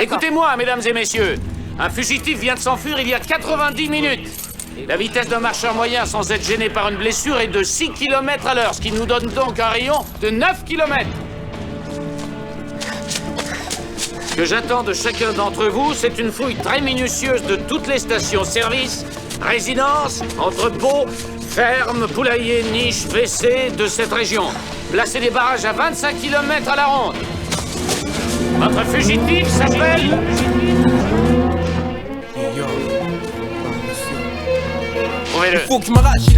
Écoutez-moi, mesdames et messieurs. Un fugitif vient de s'enfuir il y a 90 minutes. La vitesse d'un marcheur moyen sans être gêné par une blessure est de 6 km à l'heure, ce qui nous donne donc un rayon de 9 km. Ce que j'attends de chacun d'entre vous, c'est une fouille très minutieuse de toutes les stations-service, résidences, entrepôts, fermes, poulaillers, niches, WC de cette région. Placez des barrages à 25 km à la ronde. Votre fugitif s'appelle... Il faut que je m'arrache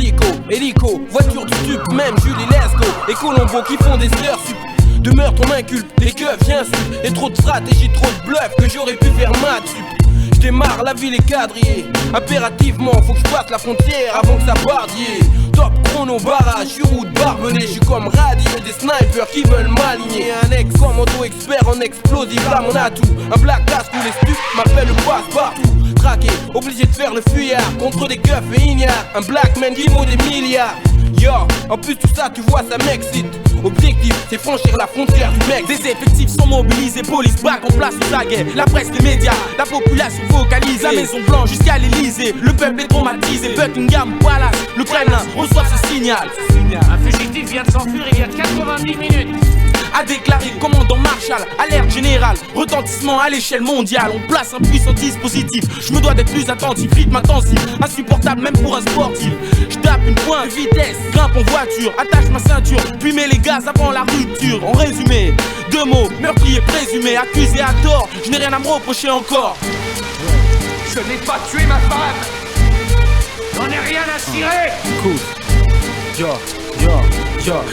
hélico, voiture du stup, même Julie Lesco et Colombo qui font des heures sup. De meurtre on m'inculpe, des keufs j'insulte. Et trop de stratégie, trop de bluff que j'aurais pu faire maths sup. J'démarre, la ville est quadrillée. Impérativement, faut que je passe la frontière avant que ça bardille. Top chrono, barrage, sur route barbelé. J'suis comme radio, des snipers qui veulent m'aligner. Un ex-commando expert en explosif, là mon atout. Un black casque où les stups m'appellent le passe-partout. Traqué, obligé de faire le fuyard contre des keufs et ignares. Un black man qui vaut des milliards. Yo, en plus tout ça tu vois ça m'excite. Objectif c'est franchir la frontière du mec. Des effectifs sont mobilisés, police back en place sous la guerre. La presse, les médias, la population vocalise. La Maison Blanche jusqu'à l'Elysée, le peuple est traumatisé. Buckingham Palace, le Kremlin reçoit ce signal. Un fugitif vient de s'enfuir il y a 90 minutes. A déclaré le commandant Marshall, alerte générale, retentissement à l'échelle mondiale. On place un puissant dispositif, je me dois d'être plus attentif, rythme intensif, insupportable même pour un sportif. Je tape une pointe de vitesse, grimpe en voiture, attache ma ceinture, puis mets les gaz avant la rupture. En résumé, 2 mots, meurtrier présumé, accusé à tort, je n'ai rien à me reprocher encore. Je n'ai pas tué ma femme. J'en ai rien à cirer. Écoute,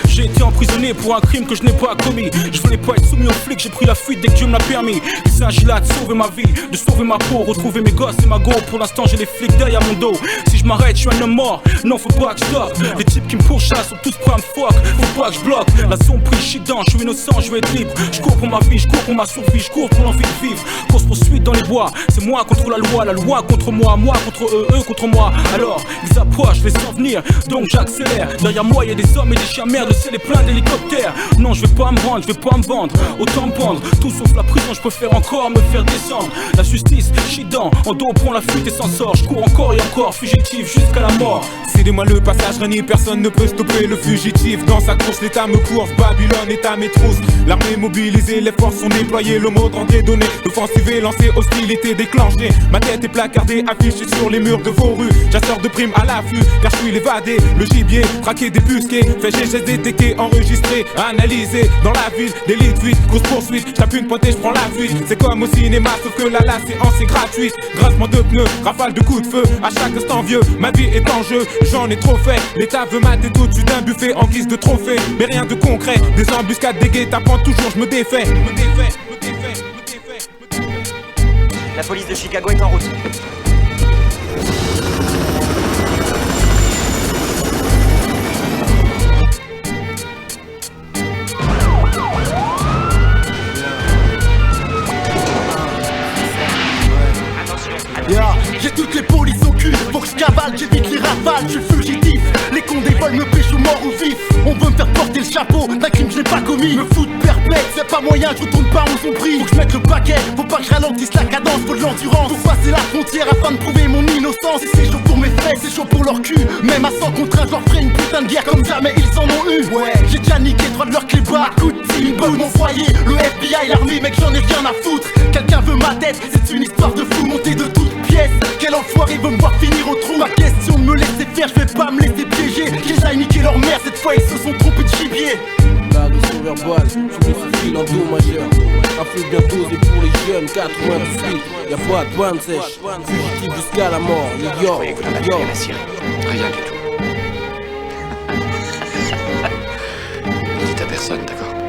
j'ai été emprisonné pour un crime que je n'ai pas commis. Je voulais pas être soumis aux flics, j'ai pris la fuite dès que Dieu me l'a permis. Il s'agit là de sauver ma vie, de sauver ma peau, retrouver mes gosses et ma go. Pour l'instant j'ai les flics derrière mon dos. Si je m'arrête, je suis un homme mort, non faut pas que je stoppe. Les types qui me pourchassent sont tous prêts à me fuck, faut pas que je bloque. La zone prise, je suis dedans, je suis innocent, je veux être libre. Je cours pour ma vie, je cours pour ma survie, je cours pour l'envie de vivre. Course poursuite dans les bois, c'est moi contre la loi contre moi contre eux, eux contre moi. Alors ils approchent, je les sens venir, donc j'accélère. Derrière moi y'a des hommes et des chiens merde, c'est les pleins d'hélicoptères. Non je vais pas me rendre, je vais pas me vendre. Autant me pendre, tout sauf la prison, je préfère encore me faire descendre. La justice, j'suis dedans, en dos prend la fuite et s'en sort. Je cours encore et encore, fugitif jusqu'à la mort. Cédez-moi le passage, Régnier, personne ne peut stopper le fugitif. Dans sa course, l'État me course, Babylone est à mes trousses. L'armée mobilisée, les forces sont déployées, le mot entier donné. L'offensive est lancée, hostilité déclenchée. Ma tête est placardée, affichée sur les murs de vos rues. Chasseur de primes à l'affût, car je suis l'évadé. Le gibier, traqué, débusqué, fait GG, détecté, enregistré, analysé. Dans la ville, d'élite 8, grosse poursuite. J'tape une pointe et j'prends la fuite. C'est comme au cinéma, sauf que là, la séance est gratuite. Grincement de pneus, rafale de coups de feu. À chaque instant vieux, ma vie est en jeu. J'en ai trop fait, l'État veut mater tout dessus d'un buffet en guise de trophée. Mais rien de concret, des embuscades, des guet-apens, toujours je me défais. La police de Chicago est en route. J'ai toutes les polices au cul, faut que je cavale, j'évite les rafales, je suis fugitif. Les condés veulent me pêcher mort ou vif. On veut me faire porter le chapeau d'un crime que je n'ai pas commis. Me foutre perplexe, y'a pas moyen, je retourne pas où sont pris. Faut que je mette le paquet, faut pas que je ralentisse la cadence, faut de l'endurance. Faut passer la frontière afin de prouver mon innocence. Si c'est chaud pour mes fesses, c'est chaud pour leur cul. Même à 100 contre 1, je leur ferai une putain de guerre comme jamais ils en ont eu. Ouais, j'ai déjà niqué 3 de leurs clés bas. Coup de une bonne mon foyer, le FBI, l'armée, mec j'en ai rien à foutre. Quelqu'un veut ma tête, c'est une histoire de fou montée de toutes pièces. Quel enfoiré veut me voir finir au trou. Pas question de me laisser faire, je vais pas me laisser piéger. Qu'ils aillent niquer leur mère, cette fois ils se sont trompés de gibier. L'agression verbale, sous les fils endommageurs. Afflux bien dosé pour les jeunes, 98. Y'a pas de bonne sèche, fugitif jusqu'à la mort. Je croyais que vous n'en aviez rien à cirer. Rien du tout. Ne dites à personne, d'accord?